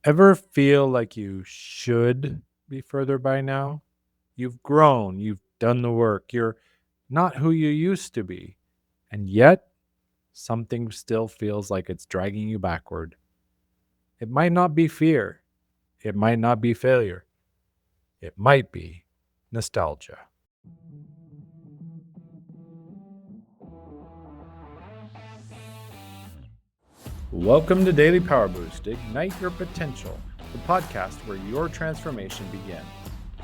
Ever feel like you should be further by now? You've grown, you've done the work, you're not who you used to be, and yet something still feels like it's dragging you backward. It might not be fear, it might not be failure, it might be nostalgia. Welcome to Daily Power Boost. Ignite your potential, the podcast where your transformation begins.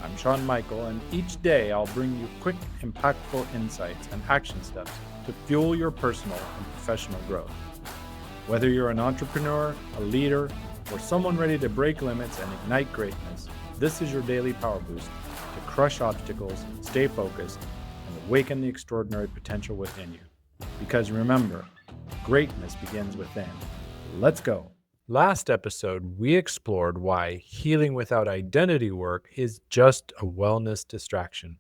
I'm Shawn Michael, and each day I'll bring you quick, impactful insights and action steps to fuel your personal and professional growth. Whether you're an entrepreneur, a leader, or someone ready to break limits and ignite greatness, this is your daily power boost to crush obstacles, stay focused, and awaken the extraordinary potential within you. Because remember, greatness begins within. Let's go. Last episode, we explored why healing without identity work is just a wellness distraction,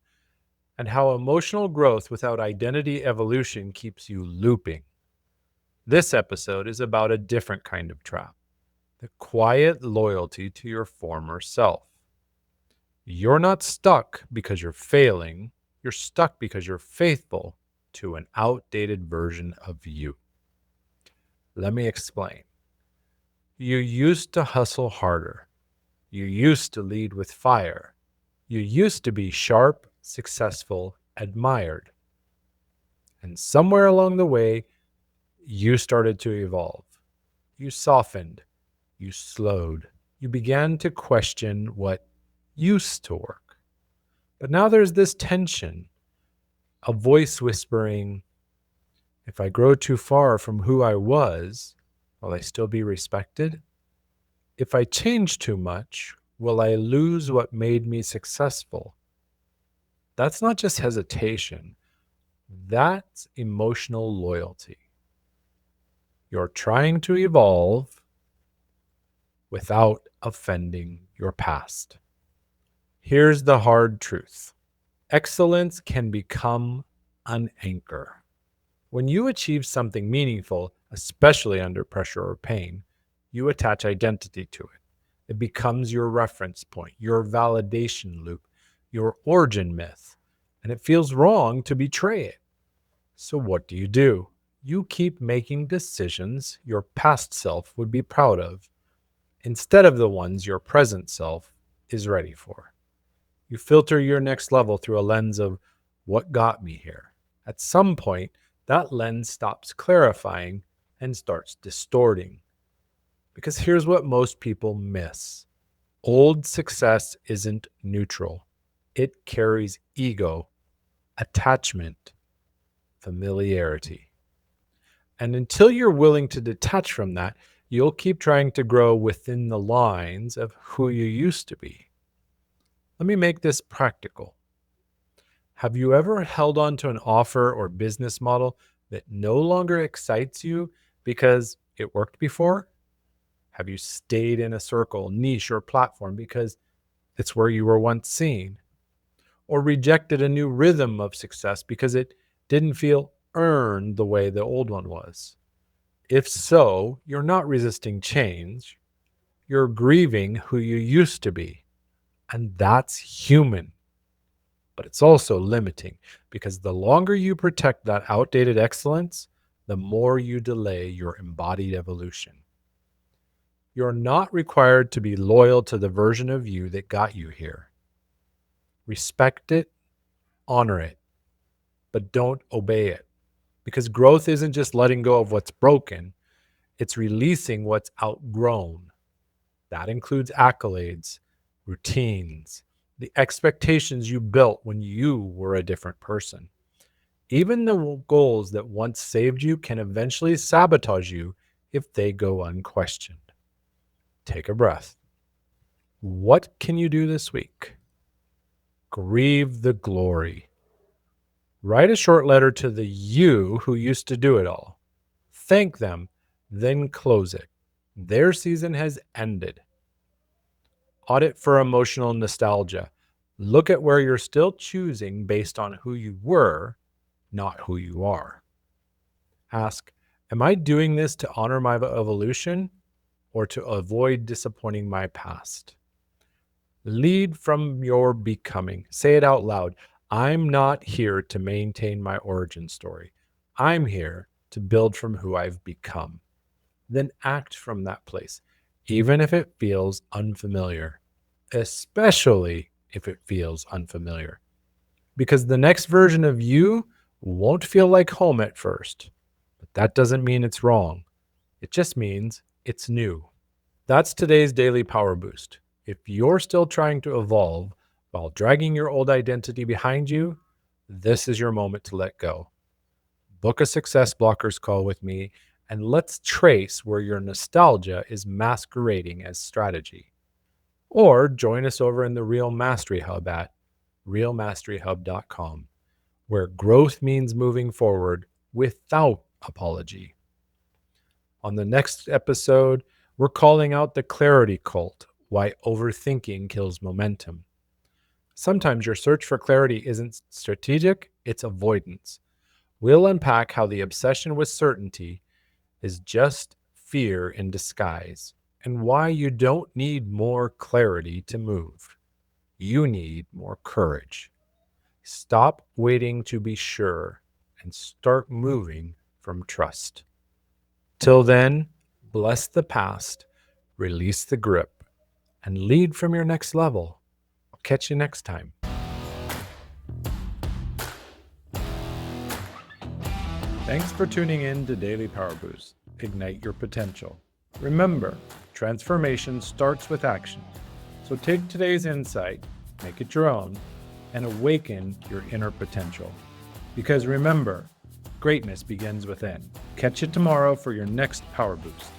and how emotional growth without identity evolution keeps you looping. This episode is about a different kind of trap: the quiet loyalty to your former self. You're not stuck because you're failing, you're stuck because you're faithful to an outdated version of you. Let me explain. You used to hustle harder. You used to lead with fire. You used to be sharp, successful, admired. And somewhere along the way, you started to evolve. You softened. You slowed. You began to question what used to work. But now there's this tension, a voice whispering, if I grow too far from who I was, will I still be respected? If I change too much, will I lose what made me successful? That's not just hesitation, that's emotional loyalty. You're trying to evolve without offending your past. Here's the hard truth: excellence can become an anchor. When you achieve something meaningful, especially under pressure or pain, you attach identity to it. It becomes your reference point, your validation loop, your origin myth, and it feels wrong to betray it. So, what do? You keep making decisions your past self would be proud of instead of the ones your present self is ready for. You filter your next level through a lens of what got me here. At some point, that lens stops clarifying and starts distorting. Because here's what most people miss: old success isn't neutral, it carries ego, attachment, familiarity. And until you're willing to detach from that, you'll keep trying to grow within the lines of who you used to be. Let me make this practical. Have you ever held on to an offer or business model that no longer excites you because it worked before? Have you stayed in a circle, niche, or platform because it's where you were once seen? Or rejected a new rhythm of success because it didn't feel earned the way the old one was? If so, you're not resisting change, you're grieving who you used to be. And that's human. But it's also limiting, because the longer you protect that outdated excellence, the more you delay your embodied evolution. You're not required to be loyal to the version of you that got you here. Respect it, honor it, but don't obey it. Because growth isn't just letting go of what's broken, it's releasing what's outgrown. That includes accolades, routines, the expectations you built when you were a different person. Even the goals that once saved you can eventually sabotage you if they go unquestioned. Take a breath. What can you do this week? Grieve the glory. Write a short letter to the you who used to do it all. Thank them, then close it. Their season has ended. Audit for emotional nostalgia. Look at where you're still choosing based on who you were, not who you are. Ask, am I doing this to honor my evolution or to avoid disappointing my past. Lead from your becoming. Say it out loud. I'm not here to maintain my origin story. I'm here to build from who I've become. Then act from that place, even if it feels unfamiliar, especially if it feels unfamiliar. Because the next version of you won't feel like home at first. But that doesn't mean it's wrong. It just means it's new. That's today's Daily Power Boost. If you're still trying to evolve while dragging your old identity behind you, this is your moment to let go. Book a Success Blockers call with me, and let's trace where your nostalgia is masquerading as strategy. Or join us over in the Real Mastery Hub at realmasteryhub.com, where growth means moving forward without apology. On the next episode, we're calling out the clarity cult, why overthinking kills momentum. Sometimes your search for clarity isn't strategic, it's avoidance. We'll unpack how the obsession with certainty is just fear in disguise, and why you don't need more clarity to move. You need more courage. Stop waiting to be sure and start moving from trust. Till then, bless the past, release the grip, and lead from your next level. I'll catch you next time. Thanks for tuning in to Daily Power Boost. Ignite your potential. Remember, transformation starts with action. So take today's insight, make it your own, and awaken your inner potential. Because remember, greatness begins within. Catch you tomorrow for your next Power Boost.